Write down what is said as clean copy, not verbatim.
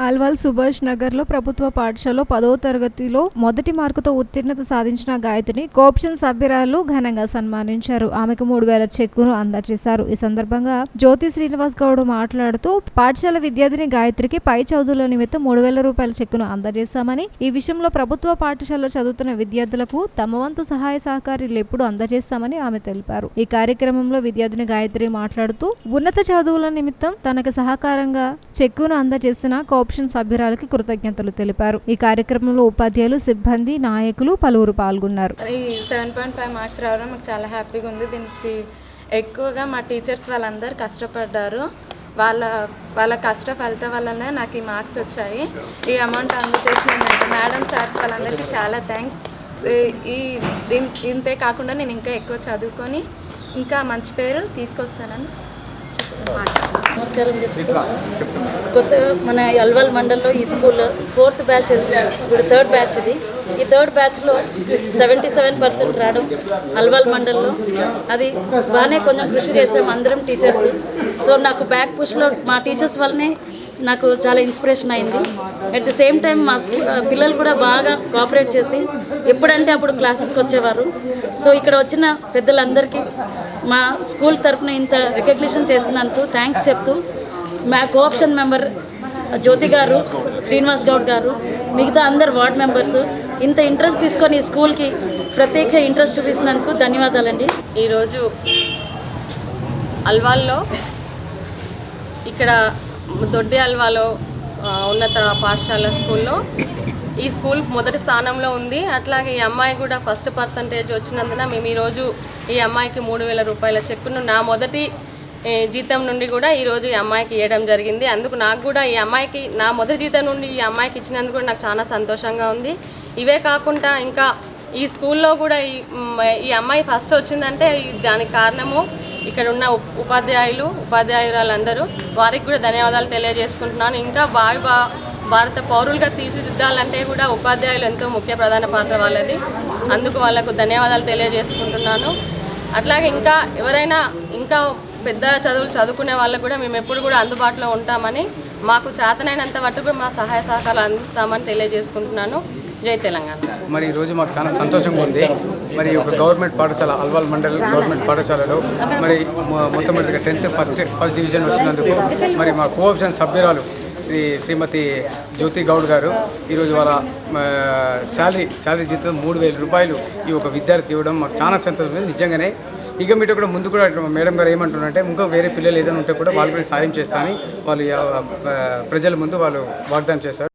ఆల్వాల్ సుభాష్ నగర్లో ప్రభుత్వ పాఠశాలలో 10వ తరగతిలో మొదటి మార్కుతో ఉత్తీర్ణత సాధించిన గాయత్రిని కోఆప్షన్ సభ్యురాలు ఘనంగా సన్మానించారు. ఆమెకు 3000 చెక్కును అందజేశారు. ఈ సందర్భంగా జ్యోతి శ్రీనివాస్ గౌడ్ మాట్లాడుతూ పాఠశాల విద్యార్థిని గాయత్రికి పై చదువుల నిమిత్తం 3000 రూపాయల చెక్కును అందజేశామని, ఈ విషయంలో ప్రభుత్వ పాఠశాలలో చదువుతున్న విద్యార్థులకు తమ వంతు సహాయ సహకారాలు ఎప్పుడు అందజేస్తామని ఆమె తెలిపారు. ఈ కార్యక్రమంలో విద్యార్థిని గాయత్రి మాట్లాడుతూ ఉన్నత చదువుల నిమిత్తం తనకు సహకారంగా చెక్కును అందజేసిన కోఆప్షన్ సభ్యురాలకి కృతజ్ఞతలు తెలిపారు. ఈ కార్యక్రమంలో ఉపాధ్యాయులు, సిబ్బంది, నాయకులు పలువురు పాల్గొన్నారు. ఈ 7.5 మార్క్స్ రావడం నాకు చాలా హ్యాపీగా ఉంది. దీనికి ఎక్కువగా మా టీచర్స్ వాళ్ళందరూ కష్టపడ్డారు. వాళ్ళ కష్ట ఫలితం వల్లనే నాకు ఈ మార్క్స్ వచ్చాయి. ఈ అమౌంట్ అందజేసిన మేడం, సార్స్ వాళ్ళందరికీ చాలా థ్యాంక్స్. ఇంతే కాకుండా నేను ఇంకా ఎక్కువ చదువుకొని ఇంకా మంచి పేరు తీసుకొస్తానని నమస్కారం చెప్తూ కొత్త మన అల్వాల్ మండల్లో ఈ స్కూల్ 4th బ్యాచ్ ఇప్పుడు 3rd బ్యాచ్ ఇది. ఈ 3rd బ్యాచ్లో 77% రావడం అల్వాల్ మండల్లో అది బాగానే కొంచెం కృషి చేసాం అందరం టీచర్స్. సో నాకు బ్యాక్ పుష్లో మా టీచర్స్ వల్లనే నాకు చాలా ఇన్స్పిరేషన్ అయింది. అట్ ది సేమ్ టైం మా పిల్లలు కూడా బాగా కోఆపరేట్ చేసి ఎప్పుడంటే అప్పుడు క్లాసెస్కి వచ్చేవారు. సో ఇక్కడ వచ్చిన పెద్దలందరికీ మా స్కూల్ తరఫున ఇంత రికగ్నిషన్ చేసినందుకు థ్యాంక్స్ చెప్తూ, మా కోఆప్షన్ మెంబర్ జ్యోతి గారు, శ్రీనివాస్ గౌడ్ గారు, మిగతా అందరు వార్డ్ మెంబర్స్ ఇంత ఇంట్రెస్ట్ తీసుకొని ఈ స్కూల్కి ప్రత్యేక ఇంట్రెస్ట్ చూపించినందుకు ధన్యవాదాలండి. ఈరోజు అల్వాల్లో ఇక్కడ దొడ్డి అల్వాలో ఉన్నత పాఠశాల స్కూల్లో ఈ స్కూల్ మొదటి స్థానంలో ఉంది. అట్లాగే ఈ అమ్మాయి కూడా ఫస్ట్ పర్సంటేజ్ వచ్చినందున మేము ఈరోజు ఈ అమ్మాయికి 3000 రూపాయల చెక్కును నా మొదటి జీతం నుండి కూడా ఈరోజు ఈ అమ్మాయికి ఇవ్వడం జరిగింది. అందుకు నాకు కూడా ఈ అమ్మాయికి నా మొదటి జీతం నుండి ఈ అమ్మాయికి ఇచ్చినందుకు కూడా నాకు చాలా సంతోషంగా ఉంది. ఇవే కాకుండా ఇంకా ఈ స్కూల్లో కూడా ఈ అమ్మాయి ఫస్ట్ వచ్చిందంటే దానికి కారణము ఇక్కడ ఉన్న ఉపాధ్యాయురాలందరూ, వారికి కూడా ధన్యవాదాలు తెలియజేసుకుంటున్నాను. ఇంకా భారత పౌరులుగా తీర్చిదిద్దాలంటే కూడా ఉపాధ్యాయులు ఎంతో ముఖ్య ప్రధాన పాత్ర వాళ్ళది. అందుకు వాళ్ళకు ధన్యవాదాలు తెలియజేసుకుంటున్నాను. అట్లాగే ఇంకా ఎవరైనా ఇంకా పెద్ద చదువులు చదువుకునే వాళ్ళకు కూడా మేము ఎప్పుడు కూడా అందుబాటులో ఉంటామని, మాకు చేతనైనంత వరకు కూడా మా సహాయ సహకారాలు అందిస్తామని తెలియజేసుకుంటున్నాను. జై తెలంగాణ. మరి ఈరోజు మాకు చాలా సంతోషంగా ఉంది. మరి ఒక గవర్నమెంట్ పాఠశాల అల్వాల్ మండల్ గవర్నమెంట్ పాఠశాలలో మరి మొట్టమొదటిగా 10th ఫస్ట్ డివిజన్ వచ్చినందుకు మరి మా కోఆప్షన్ సభ్యురాలు శ్రీమతి జ్యోతి గౌడ్ గారు ఈరోజు వాళ్ళ శాలరీ జీతం 3000 రూపాయలు ఈ ఒక విద్యార్థి ఇవ్వడం మాకు చాలా సంతోషం. నిజంగానే ఇక మీట కూడా ముందు కూడా మేడం గారు ఏమంటున్నారంటే ఇంకా వేరే పిల్లలు ఏదైనా ఉంటే కూడా వాళ్ళు కూడా సాయం చేస్తా అని వాళ్ళు ప్రజల ముందు వాళ్ళు వాగ్దానం చేస్తారు.